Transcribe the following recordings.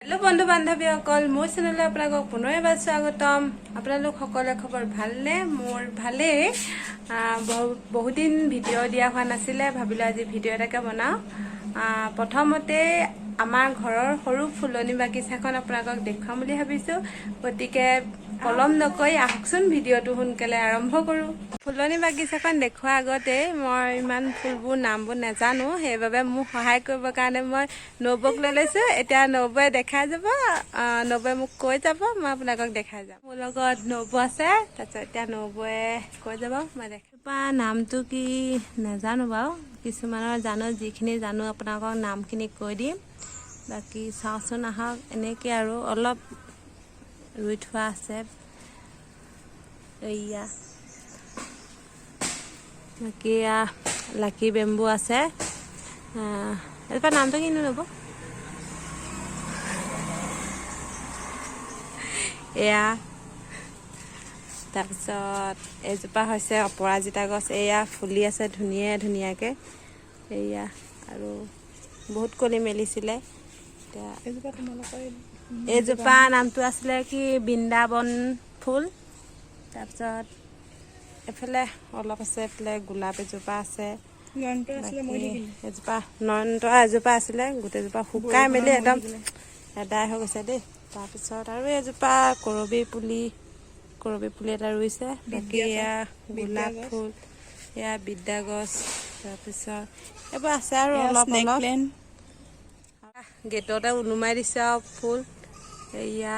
Hello बंधु बान्धवीসকল মোৰ চেনেললৈ আপোনালোকক পুনৰ এবাৰ স্বাগতম। আপোনালোক সকলোৰে খবৰ ভালনে? মোৰ ভালেই। বহুত দিন ভিডিঅ' দিয়া হোৱা নাছিলে, ভাবিলোঁ আজি ভিডিঅ' এটাকে বনাওঁ। প্ৰথমতে আমাৰ ঘৰৰ সৰু ফুলনি বাগিচাখন আপোনালোকক দেখুৱাম বুলি ভাবিছোঁ। গতিকে পলম নকৰি আহকচোন ভিডিঅ'টো সোনকালে আৰম্ভ কৰোঁ। ফুলনি বাগিচাখন দেখুৱাৰ আগতে মই ইমান ফুলবোৰ নামবোৰ নাজানো, সেইবাবে মোক সহায় কৰিবৰ কাৰণে মই নবৌক লৈ লৈছোঁ। এতিয়া নবৌৱে দেখাই যাব, নবৌৱে মোক কৈ যাব, মই আপোনালোকক দেখাই যাম। মোৰ লগত নবৌ আছে, তাৰপিছত এতিয়া নবৌৱে কৈ যাব, মই দেখাই নামটো কি নাজানো বাৰু, কিছুমানৰ জানো, যিখিনি জানো আপোনালোকক নামখিনি কৈ দিম। বাকী চাওঁচোন আহক, এনেকৈ আৰু অলপ ৰুই থোৱা আছে। এয়া বাকী লাকি বেম্বু আছে। এজোপা নামটো কিনো ল'ব, এয়া। তাৰপিছত এজোপা হৈছে অপৰাজিতা গছ, এয়া ফুলি আছে ধুনীয়াকৈ। এয়া আৰু বহুত কলি মেলিছিলে। এতিয়া এইজোপা নামটো আছিলে কি বৃন্দাবন ফুল। তাৰপিছত এফালে অলপ আছে, এফালে গোলাপ এজোপা আছে। এজোপা নয়নতৰা এজোপা আছিলে, গোটেইজোপা শুকাই মেলি একদম এদাই হৈ গৈছে দেই। তাৰপিছত আৰু এজোপা কৰবী পুলি এটা ৰুইছে। বাকী এয়া গোলাপ ফুল, এয়া বিদ্যা গছ, তাৰপিছত এইবোৰ আছে আৰু অলপ গেটতে ওলোমাই দিছে আৰু ফুল। এয়া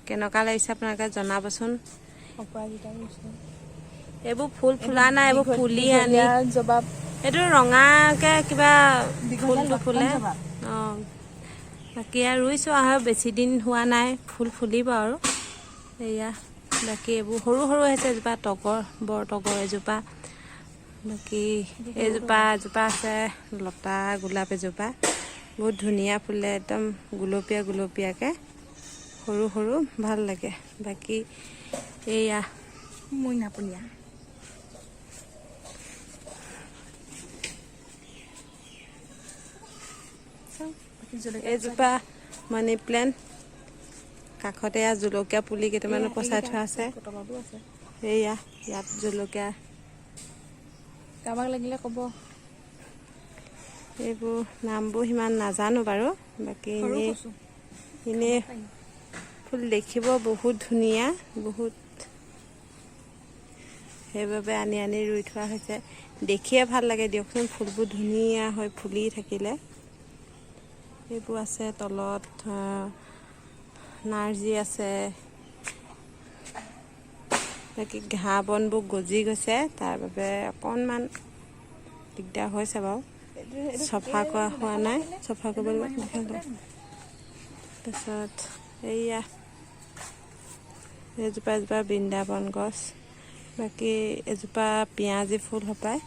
কেনেকুৱা লাগিছে আপোনালোকে জনাবচোন। এইবোৰ ফুল ফুলা নাই, এইবোৰ ফুলি আনি এইটো ৰঙাকৈ কিবা ফুলটো ফুলে। অঁ, বাকী আৰু ৰুইছোঁ আৰু বেছি দিন হোৱা নাই, ফুল ফুলিব আৰু। এয়া বাকী এইবোৰ সৰু হৈছে। এজোপা বৰ তগৰ এজোপা। বাকী এজোপা আছে লতা গোলাপ এজোপা, বহুত ধুনীয়া ফুলে, একদম গুলপীয়াকৈ সৰু ভাল লাগে। বাকী এয়া মইনাপুলীয়া, এজোপা মানি প্লেণ্ট, কাষতে এয়া জলকীয়া পুলি কেইটামান পচাই থোৱা আছে। এয়া ইয়াত জলকীয়া, কাৰোবাক লাগিলে ক'ব। এইবোৰ নামবোৰ সিমান নাজানো বাৰু। বাকী এনেই ফুল দেখিব বহুত ধুনীয়া, বহুত, সেইবাবে আনি ৰুই থোৱা হৈছে। দেখিয়ে ভাল লাগে দিয়কচোন, ফুলবোৰ ধুনীয়া হৈ ফুলি থাকিলে। এইবোৰ আছে তলত, নাৰ্জী আছে। বাকী ঘাঁহ বনবোৰ গজি গৈছে, তাৰ বাবে অকণমান দিগদাৰ হৈছে বাৰু। চফা কৰা হোৱা নাই, চফা কৰিব লাগিব। তাৰপিছত এজোপা বৃন্দাবন গছ। বাকী এজোপা পিঁয়াজী ফুল হপায়,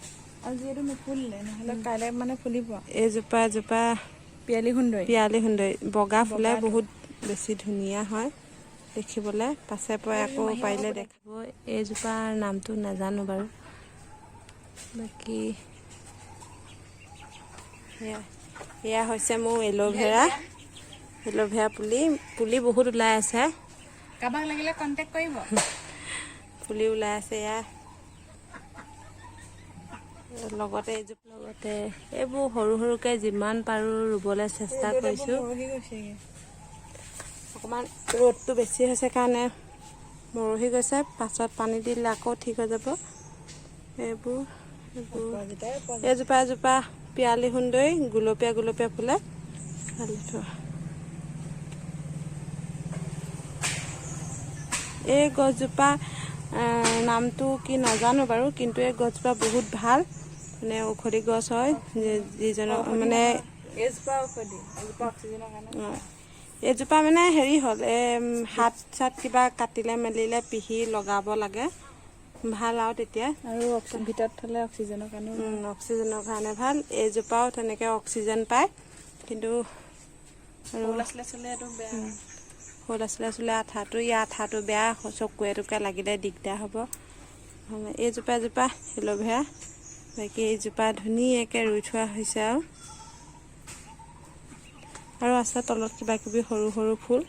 আজি এইটো নুফুলিলে, নহ'লে কাইলৈ মানে ফুলিব। এজোপা পিয়ালি সুন্দৰী বগা ফুলে, বহুত বেছি ধুনীয়া হয় দেখিবলৈ। পাছে পৰে আকৌ পাৰিলে দেখাব। এইজোপাৰ নামটো নাজানো বাৰু। বাকী এয়া হৈছে মোৰ এল'ভেৰা পুলি বহুত ওলাই আছে। কাৰোবাক লাগিলে কণ্টেক্ট কৰিব। পুলি ওলাই আছে এয়া। লগতে এইবোৰ সৰুকৈ যিমান পাৰোঁ ৰুবলৈ চেষ্টা কৰিছোঁ। অকণমান ৰ'দটো বেছি হৈছে কাৰণে মৰহি গৈছে, পাছত পানী দিলে আকৌ ঠিক হৈ যাব। এজোপা পিয়ালি সুন্দৰী, গুলপীয়া ফুলে। এই গছজোপা নামটো কি নাজানো বাৰু, কিন্তু এই গছজোপা বহুত ভাল, মানে ঔষধি গছ হয়। যিজনৰ মানে এইজোপা মানে হেৰি হ'ল, হাত চাত কিবা কাটিলে মেলিলে পিহি লগাব লাগে, ভাল আৰু তেতিয়া। আৰু ভিতৰত থ'লে অক্সিজেনৰ কাৰণে ভাল। এইজোপাও তেনেকৈ অক্সিজেন পায়, কিন্তু সৰু ল'ৰা ছোৱালীয়ে আঠাটো বেয়া, চকুৱে লাগিলে দিগদাৰ হ'ব। এজোপা এল'ভেৰা। বাকী এইজোপা ধুনীয়াকৈ ৰুই থোৱা হৈছে আৰু আৰু আছে তলত কিবা কিবি সৰু সৰু ফুল।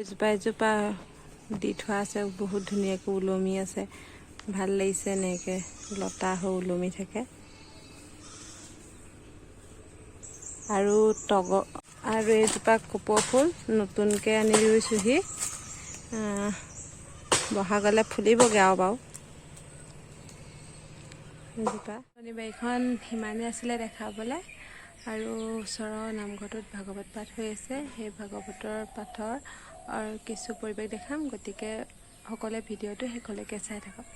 এজোপা এজোপা দি থোৱা আছে, বহুত ধুনীয়াকৈ ওলমি আছে, ভাল লাগিছে এনেকৈ লতা হৈ ওলমি থাকে। আৰু আৰু এজোপা কপৌ ফুল নতুনকৈ আনি ৰুইছোহি, বহাগলৈ ফুলিবগৈ আৰু বাৰু। এজোপা বাৰীখন সিমানেই আছিলে দেখাবলৈ। আৰু ওচৰৰ নামঘৰটোত ভাগৱত পাঠ হৈ আছে, সেই ভাগৱতৰ পাঠৰ কিছু পৰিৱেশ দেখাম, গতিকে সকলোৱে ভিডিঅ'টো শেষলৈকে চাই থাকক।